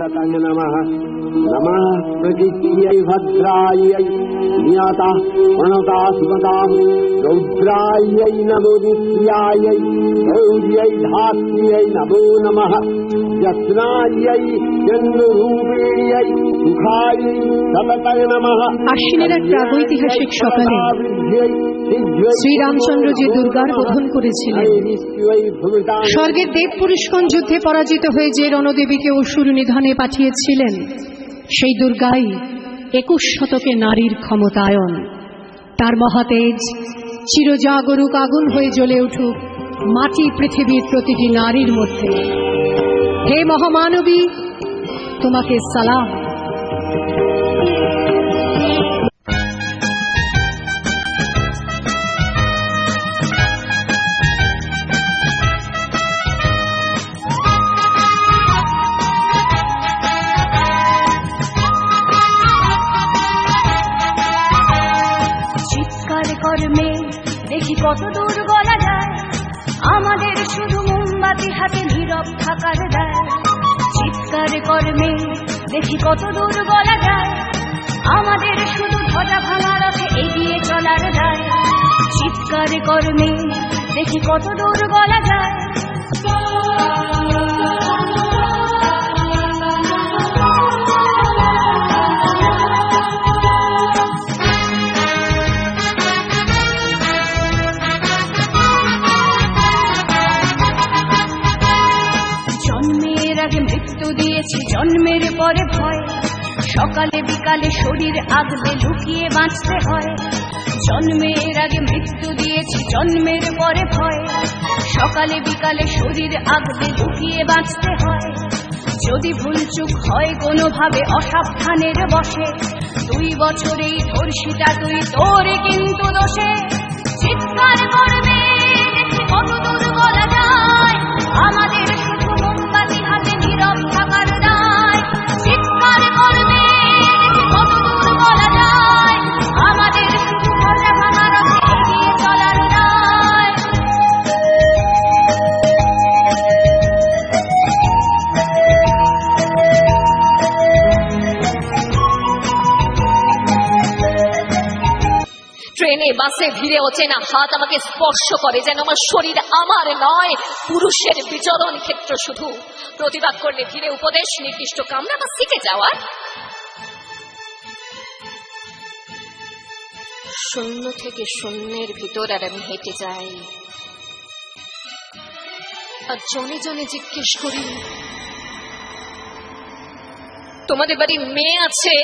सततं नमः। नमः प्रकृत्यै भद्रायै नियता प्रणता सुमतां रौद्रायै नमो नित्यायै गौर्यै धात्र्यै नमो नमः। यत्नायै जन्मरूपिण्यै सुखायै सततं नमः। আশ্বিনের এক প্রাগৈতিহাসিক সকালে শ্রীরামচন্দ্র যে দুর্গার বোধন করেছিলেন, স্বর্গের দেব পুরুষগণ যুদ্ধে পরাজিত হয়ে যে রণদেবীকে অসুর নিধনে পাঠিয়েছিলেন, সেই দুর্গাই 21 শতকে নারীর ক্ষমতায়ন। তার মহাতেজ চিরজাগরুক আগুন হয়ে জ্বলে উঠুক মাটি পৃথিবীর প্রতিটি নারীর মধ্যে। হে মহামানবী, তোমাকে সালাম। দেখি কত দূর গলা যায়, আমাদের শুধু মোমবাতি হাতে নীরব থাকার দায়। চিৎকার কর্মে দেখি কত দূর গলা যায়, আমাদের শুধু ধ্বজা ভাঙা রথে এগিয়ে চলার দায়। চিৎকার কর্মে দেখি কত দূর গলা যায়। জন্মের পরে ভয়, সকালে বিকালে শরীর আগলে লুকিয়ে বাঁচতে হয়। জন্মের আগে মৃত্যু দিয়েছি, জন্মের পরে ভয়, সকালে বিকালে শরীর আগলে লুকিয়ে বাঁচতে হয়। যদি ভুলচুক হয় কোনোভাবে অসাবধানের বসে, 2 বছরেই ধর্ষিতা তুই, তোরে কিন্তু দোষে। চিৎকার করবে দেখি কত দূর বলা যায়, আমাদের শুধু মোমবাতি হাতে নীরব থাকার দায়। চিৎকার করবে দেখি কত দূর বলা যায়, আমাদের শুধু ধ্বজা ভাঙা রথে এগিয়ে চলার দায়। ট্রেনে বাসে ভিড়ে অচেনা হাত আমাকে স্পর্শ করে, যেন আমার শরীর আমার নয়, পুরুষের বিচরণ ক্ষেত্র শুধু। প্রতিবাদ করলে ভিড়ে উপদেশ, নির্দিষ্ট কামরা বা সিটে যাওয়ার। শূন্য থেকে শূন্যের ভিতর আর আমি হেঁটে যাই, আর জনে জনে জিজ্ঞেস করি, তোমাদের বাড়ির মেয়ে আছে?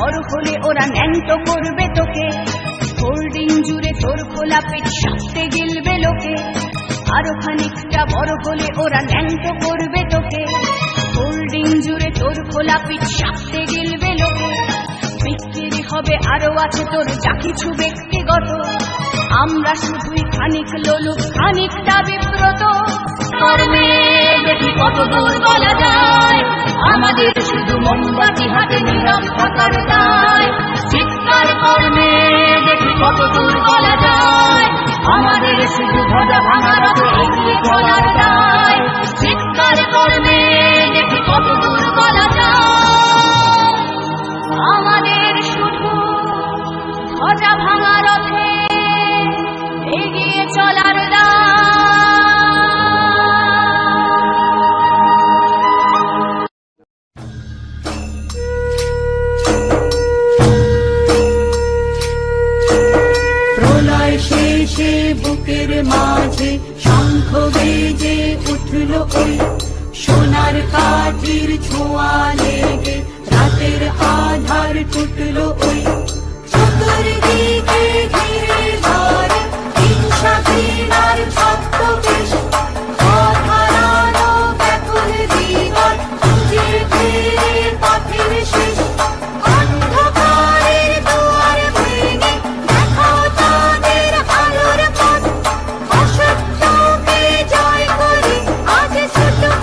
বড় হলে ওরা ন্যাংটো করবে তোকে, হোল্ডিং জুড়ে তোর খোলা পেট সাথে গিলবে লোকে। আরো খানিকটা বড় হলে ওরা ন্যাংটো করবে তোকে, হোল্ডিং জুড়ে তোর খোলা পেট সাথে গিলবে লোকে। বিক্রি হবে আরো আছে তোর যা কিছু ব্যক্তিগত, আমরা শুধুই খানিক লোলুপ, খানিকটা বিব্রত। কর্মে দেখি কত দূর বলা যায়, আমাদের শুধু মোমবাতি হাতে নীরব থাকার দায়। চিৎকার কর্মে দেখি কত দূর বলা যায়, আমাদের শুধু ধ্বজা ভাঙা রথে এগিয়ে চলার দায়। চিৎকার কর্মে দেখি কত দূর বলা যায়, আমাদের শুধু ধ্বজা ভাঙা রথে এগিয়ে চলার দায়। বুকের মাঝে শঙ্খ বেজে উঠল ওই, সোনার কাঠির ছোঁয়া লেগে রাতের আধার টুটল ওই। চতুর্দিকে ঘিরে ধরে হিংসা ঘৃণার ছদ্মবেশ, অধারালো ব্যাকুল দিগন্ত খুঁজে ফিরে পথের শেষ। অন্ধকারের দুয়ার ভেঙে দেখাও তাদের আলোর পথ, অসত্যকে জয় করে আজ ছুটুক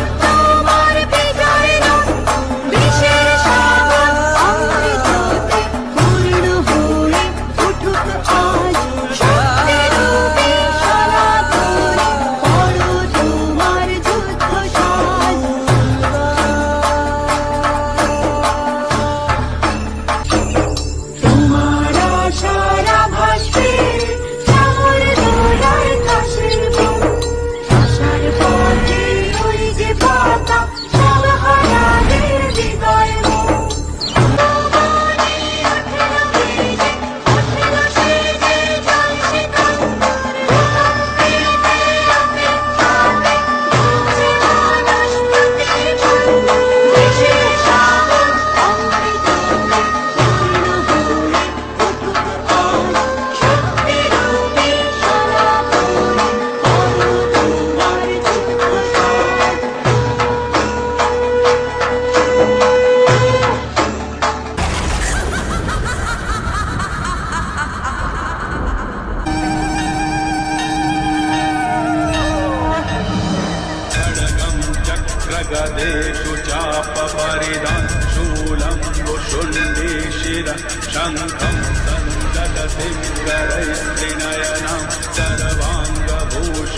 दलेषु चापपरिधान शूलं वुशुण्डे शिरः शङ्खं सन्ददतिं करैस्त्रिनयनं सर्वाङ्गभूषावृताम्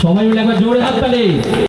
সবাই মিলে একবার জোরে হাত তালি।